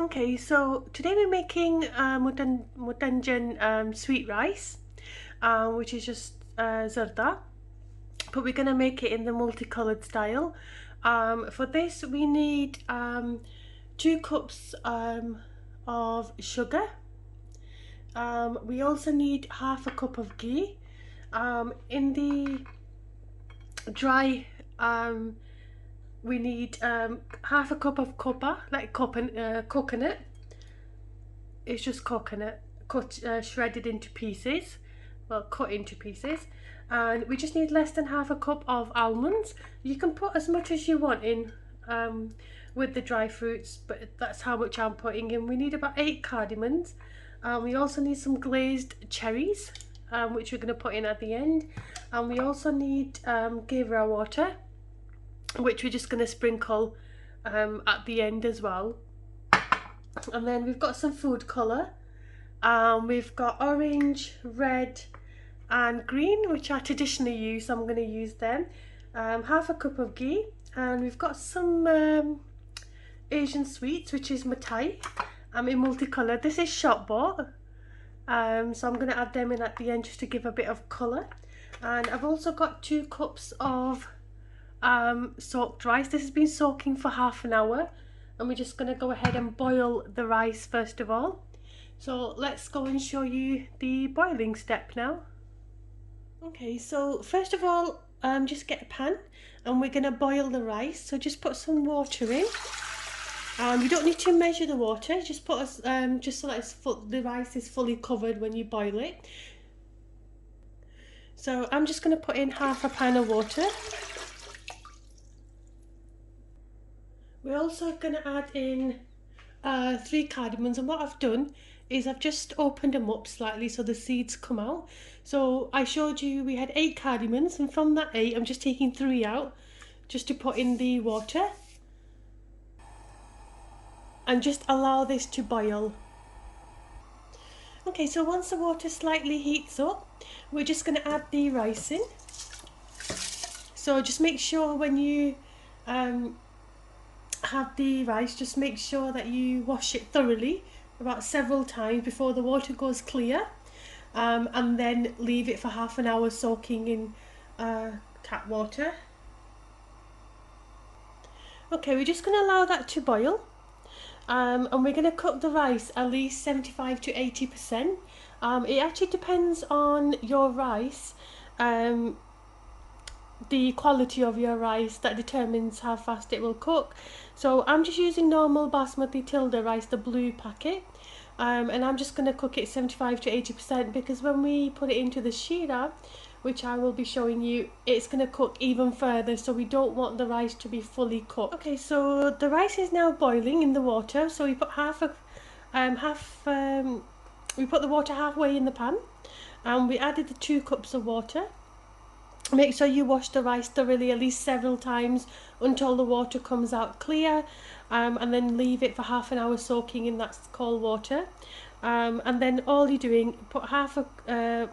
Okay, so today we're making Mutanjan sweet rice, which is just zarda, but we're going to make it in the multicolored style. For this we need 2 cups of sugar. We also need half a cup of ghee. In the dry we need half a cup of copper, like coconut. It's just coconut cut, shredded into pieces, well, cut into pieces. And we just need less than half a cup of almonds. You can put as much as you want in with the dry fruits, but that's how much I'm putting in. We need about 8 cardamoms. We also need some glazed cherries, which we're going to put in at the end. And we also need kewra water, which we're just going to sprinkle at the end as well. And then we've got some food colour. We've got orange, red and green, which I traditionally use, so I'm going to use them. Half a cup of ghee, and we've got some Asian sweets, which is mathai, in multicolour. This is shop bought, so I'm going to add them in at the end just to give a bit of colour. And I've also got 2 cups of soaked rice. This has been soaking for half an hour, and we're just going to go ahead and boil the rice first of all. So let's go and show you the boiling step now. Okay, so first of all, just get a pan and we're going to boil the rice. So just put some water in. You don't need to measure the water, just put just so that the rice is fully covered when you boil it. So I'm just going to put in half a pan of water. We're also going to add in 3 cardamoms, and what I've done is I've just opened them up slightly so the seeds come out. So I showed you we had 8 cardamoms, and from that 8 I'm just taking 3 out just to put in the water and just allow this to boil. Okay, so once the water slightly heats up, we're just going to add the rice in. So just make sure when you have the rice, just make sure that you wash it thoroughly about several times before the water goes clear, and then leave it for half an hour soaking in tap water. Okay, we're just going to allow that to boil, and we're going to cook the rice at least 75 to 80%. It actually depends on your rice, the quality of your rice, that determines how fast it will cook. So I'm just using normal basmati tilde rice, the blue packet, and I'm just going to cook it 75 to 80% because when we put it into the sheera, which I will be showing you, it's going to cook even further, so we don't want the rice to be fully cooked. Okay, so the rice is now boiling in the water, so we put we put the water halfway in the pan, and we added the 2 cups of water. Make sure you wash the rice thoroughly at least several times until the water comes out clear, and then leave it for half an hour soaking in that cold water. And then all you're doing, put half a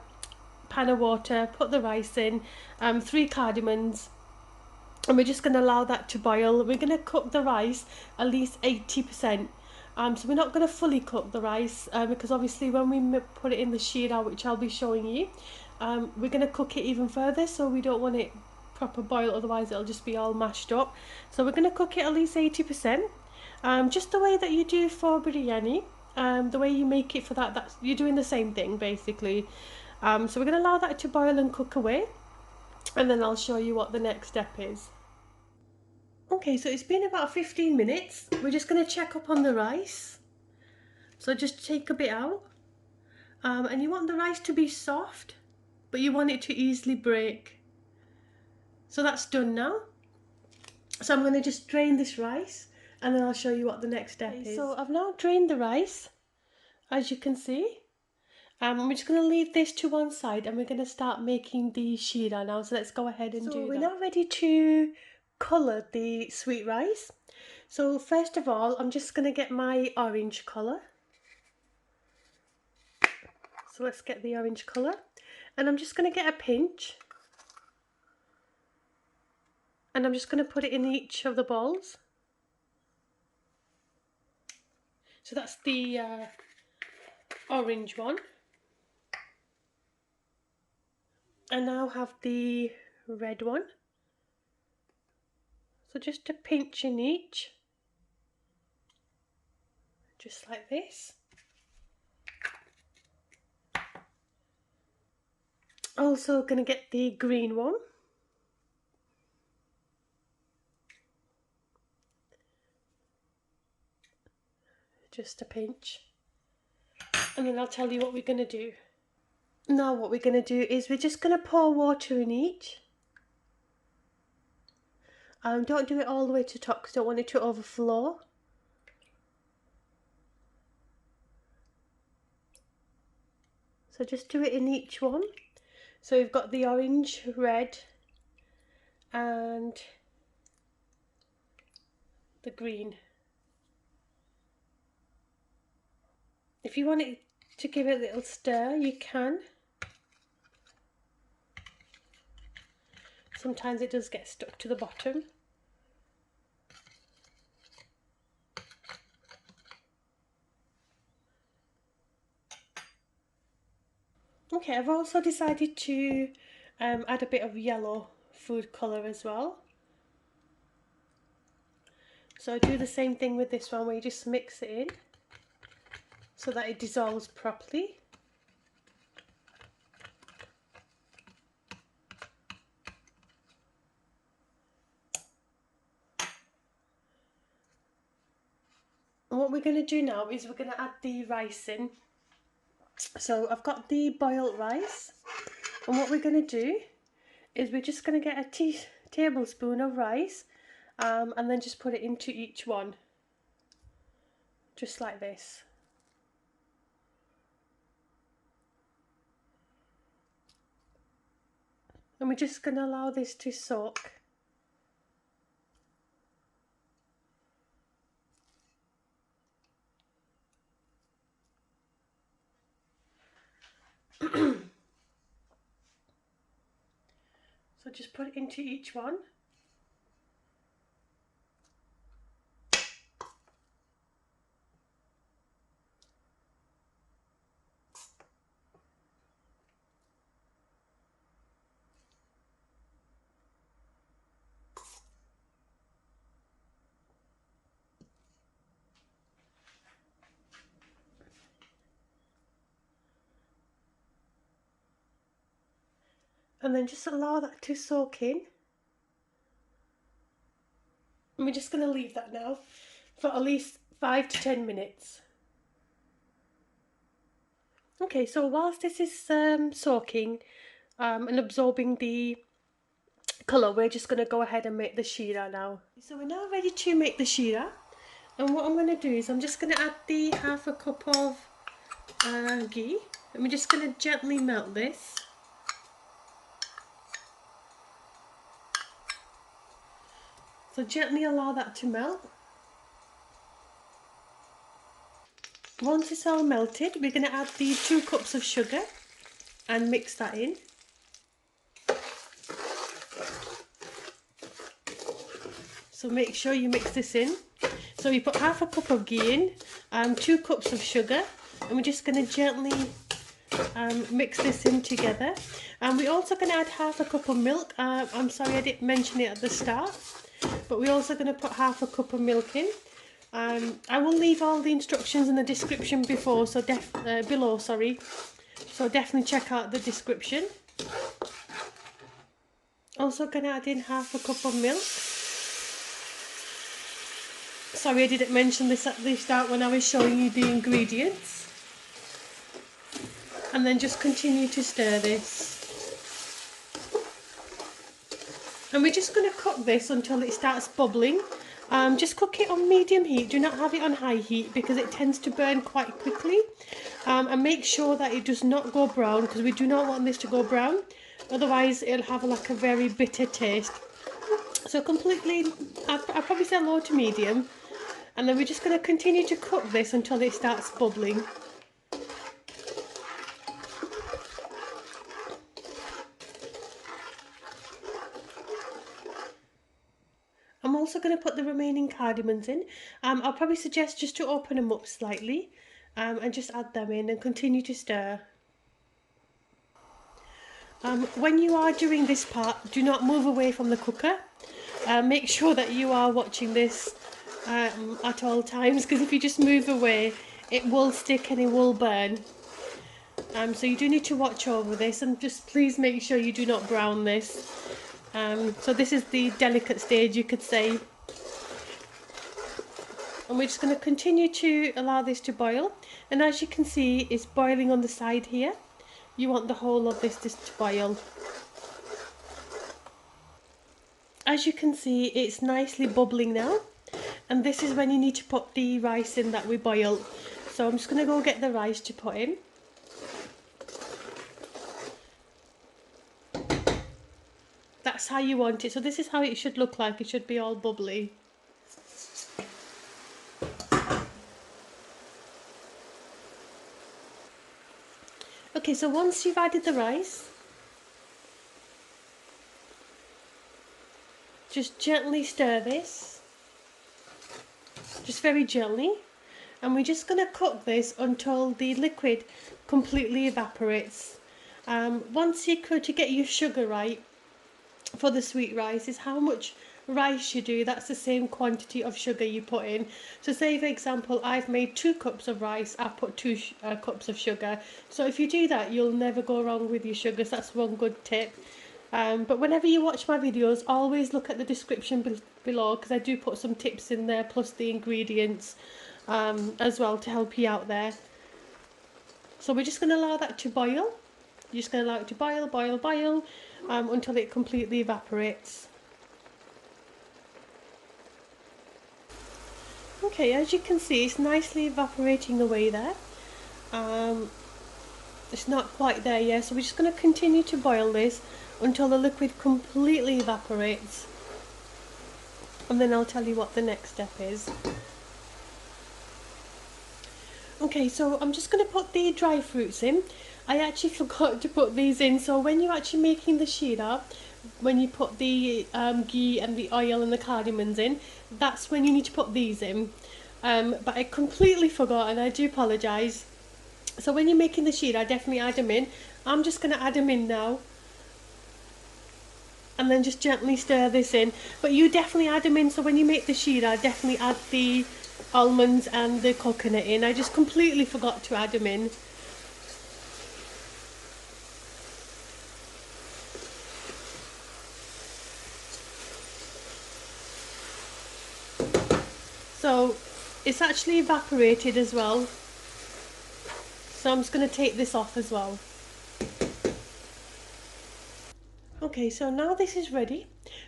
pan of water, put the rice in, 3 cardamoms, and we're just going to allow that to boil. We're going to cook the rice at least 80%. So we're not going to fully cook the rice because obviously when we put it in the sheera, which I'll be showing you, we're going to cook it even further, so we don't want it proper boil, otherwise it'll just be all mashed up. So we're going to cook it at least 80%, just the way that you do for biryani, the way you make it for that, you're doing the same thing basically. So we're going to allow that to boil and cook away, and then I'll show you what the next step is. Okay, so it's been about 15 minutes. We're just going to check up on the rice. So just take a bit out, and you want the rice to be soft, but you want it to easily break. So that's done now. So I'm going to just drain this rice, and then I'll show you what the next step is. So I've now drained the rice, as you can see. We're just going to leave this to one side, and we're going to start making the sheera now. So let's go ahead and do that. So we're now ready to colour the sweet rice. So first of all, I'm just going to get my orange colour. So let's get the orange colour, and I'm just going to get a pinch, and I'm just going to put it in each of the balls. So that's the orange one. I now have the red one. So just a pinch in each, just like this. Also going to get the green one. Just a pinch. And then I'll tell you what we're going to do. Now what we're going to do is we're just going to pour water in each. Don't do it all the way to the top because I don't want it to overflow. So just do it in each one. So we've got the orange, red and the green. If you want it to give it a little stir, you can. Sometimes it does get stuck to the bottom. Okay, I've also decided to add a bit of yellow food colour as well. So I do the same thing with this one where you just mix it in so that it dissolves properly. And what we're going to do now is we're going to add the rice in. So I've got the boiled rice, and what we're going to do is we're just going to get a tablespoon of rice and then just put it into each one, just like this. And we're just going to allow this to soak. So just put it into each one. And then just allow that to soak in. And we're just going to leave that now for at least 5 to 10 minutes. Okay, so whilst this is soaking and absorbing the colour, we're just going to go ahead and make the sheera now. So we're now ready to make the sheera. And what I'm going to do is I'm just going to add the half a cup of ghee. And we're just going to gently melt this. So gently allow that to melt. Once it's all melted, we're going to add the 2 cups of sugar and mix that in. So make sure you mix this in. So we put half a cup of ghee in, 2 cups of sugar, and we're just going to gently mix this in together. And we're also going to add half a cup of milk. I'm sorry I didn't mention it at the start, but we're also going to put half a cup of milk in. I will leave all the instructions in the description below, so definitely check out the description. Also going to add in half a cup of milk. Sorry I didn't mention this at the start when I was showing you the ingredients. And then just continue to stir this. And we're just going to cook this until it starts bubbling. Just cook it on medium heat, do not have it on high heat because it tends to burn quite quickly. And make sure that it does not go brown because we do not want this to go brown, otherwise it'll have like a very bitter taste. So I'll probably say low to medium, and then we're just going to continue to cook this until it starts bubbling. And also going to put the remaining cardamoms in. I'll probably suggest just to open them up slightly and just add them in and continue to stir. When you are doing this part, do not move away from the cooker. Make sure that you are watching this at all times, because if you just move away, it will stick and it will burn. So you do need to watch over this, and just please make sure you do not brown this. So this is the delicate stage, you could say. And we're just going to continue to allow this to boil. And as you can see, it's boiling on the side here. You want the whole of this just to boil. As you can see, it's nicely bubbling now. And this is when you need to put the rice in that we boiled. So I'm just going to go get the rice to put in. That's how you want it. So this is how it should look like. It should be all bubbly. Okay, so once you've added the rice, just gently stir this. Just very gently. And we're just going to cook this until the liquid completely evaporates. Once you could, to get your sugar right for the sweet rice, is how much rice you do, that's the same quantity of sugar you put in. So say for example I've made 2 cups of rice, I put 2 cups of sugar. So if you do that, you'll never go wrong with your sugars. That's one good tip. But whenever you watch my videos, always look at the description below, because I do put some tips in there, plus the ingredients as well, to help you out there. So we're just going to allow that to boil. You're just going to allow it to boil until it completely evaporates. Okay, as you can see, it's nicely evaporating away there. It's not quite there yet, so we're just going to continue to boil this until the liquid completely evaporates. And then I'll tell you what the next step is. Okay, so I'm just going to put the dry fruits in. I actually forgot to put these in, so when you're actually making the sheera, when you put the ghee and the oil and the cardamoms in, that's when you need to put these in. But I completely forgot, and I do apologise. So when you're making the sheera, definitely add them in. I'm just going to add them in now. And then just gently stir this in. But you definitely add them in, so when you make the sheera, definitely add the almonds and the coconut in. I just completely forgot to add them in. So it's actually evaporated as well. So I'm just going to take this off as well. Okay, so now this is ready.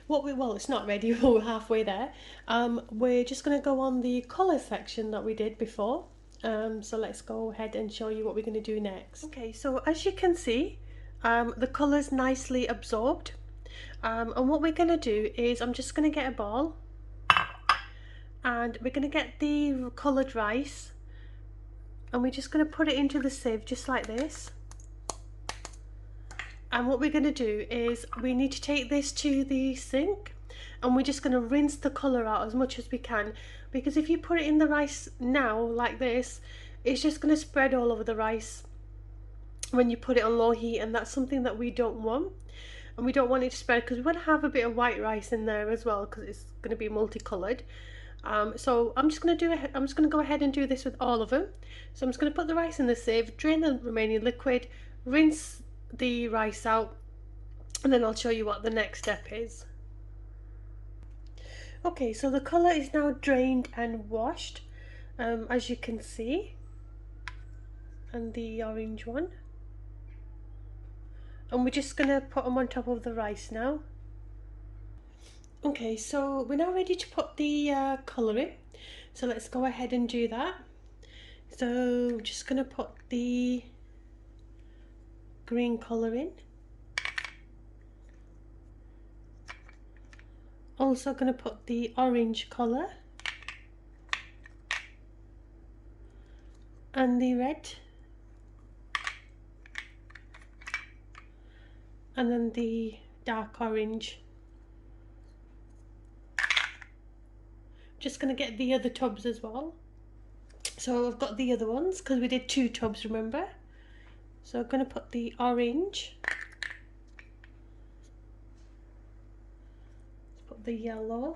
Well, it's not ready, we're halfway there. We're just going to go on the colour section that we did before. So let's go ahead and show you what we're going to do next. Okay, so as you can see, the colour's nicely absorbed. And what we're going to do is, I'm just going to get a bowl. And we're going to get the coloured rice. And we're just going to put it into the sieve, just like this. And what we're going to do is, we need to take this to the sink, and we're just going to rinse the colour out as much as we can, because if you put it in the rice now like this, it's just going to spread all over the rice when you put it on low heat, and that's something that we don't want. And we don't want it to spread, because we want to have a bit of white rice in there as well, because it's going to be multicoloured. So I'm just going to go ahead and do this with all of them. So I'm just going to put the rice in the sieve, drain the remaining liquid, rinse the rice out, and then I'll show you what the next step is. Okay, so the colour is now drained and washed, as you can see, and the orange one. And we're just going to put them on top of the rice now. Okay, so we're now ready to put the colour in, so let's go ahead and do that. So I'm just going to put the green colour in. Also going to put the orange colour and the red, and then the dark orange. Just going to get the other tubs as well. So I've got the other ones because we did 2 tubs, remember? So I'm going to put the orange. Let's put the yellow.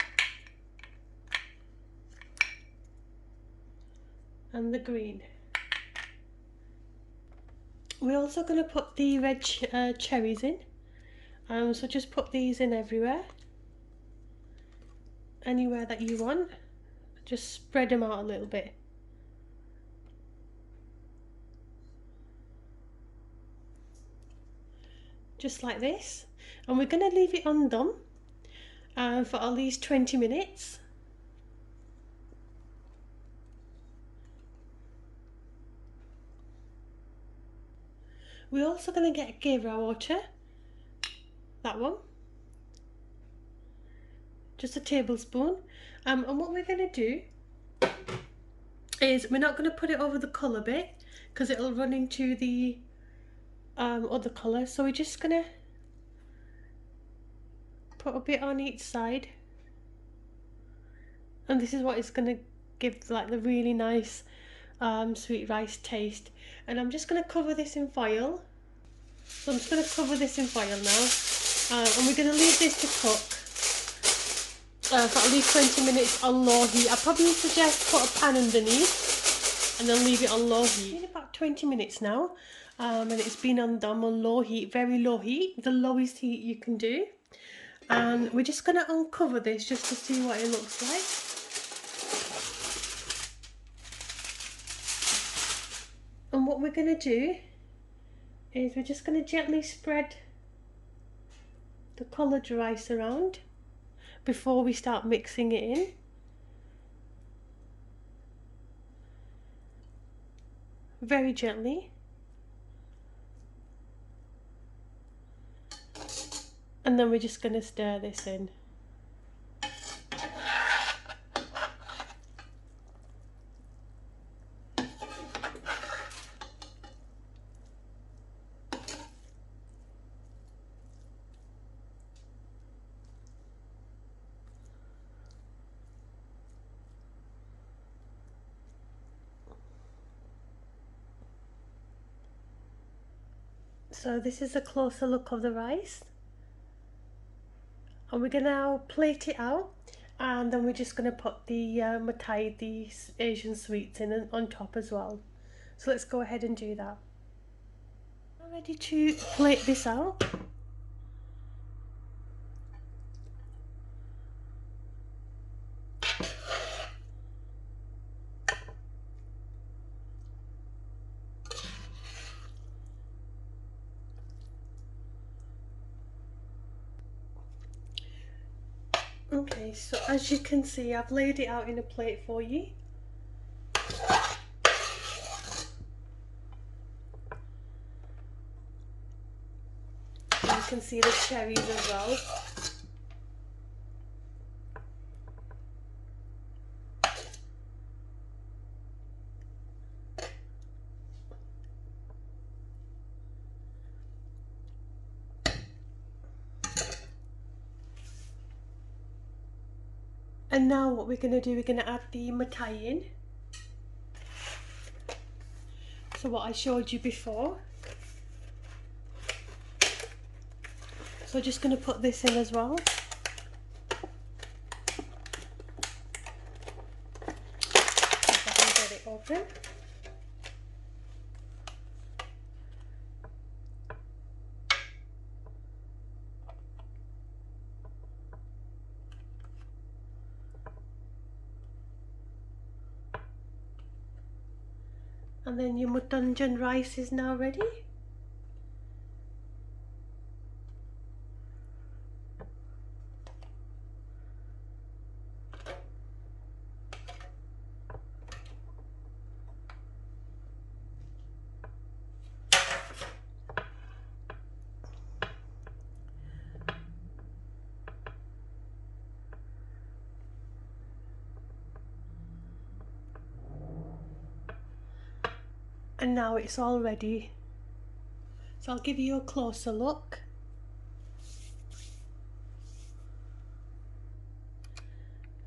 And the green. We're also going to put the red cherries in. So just put these in everywhere. Anywhere that you want. Just spread them out a little bit. Just like this. And we're going to leave it undone for at least 20 minutes. We're also going to get kewra water, that one, just a tablespoon. And what we're going to do is we're not going to put it over the colour bit because it'll run into the other colour. So we're just going to put a bit on each side. And this is what it's going to give like the really nice sweet rice taste. And I'm just going to cover this in foil. So I'm just going to cover this in foil now. And we're going to leave this to cook for at least 20 minutes on low heat. I probably suggest put a pan underneath and then leave it on low heat. It's been about 20 minutes now. And it's been undone on low heat, very low heat, the lowest heat you can do. And we're just going to uncover this just to see what it looks like. And what we're going to do is we're just going to gently spread the coloured rice around before we start mixing it in. Very gently. And then we're just going to stir this in. So this is a closer look of the rice. And we're going to now plate it out, and then we're just going to put the mathai, the Asian sweets, in on top as well. So let's go ahead and do that. I'm ready to plate this out. Okay, so as you can see, I've laid it out in a plate for you. And you can see the cherries as well. And now what we're going to do, we're going to add the mathai in. So what I showed you before. So just going to put this in as well. Get it open. And then your Mutanjan rice is now ready. And now it's all ready. So I'll give you a closer look.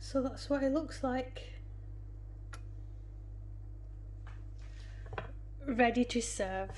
So that's what it looks like. Ready to serve.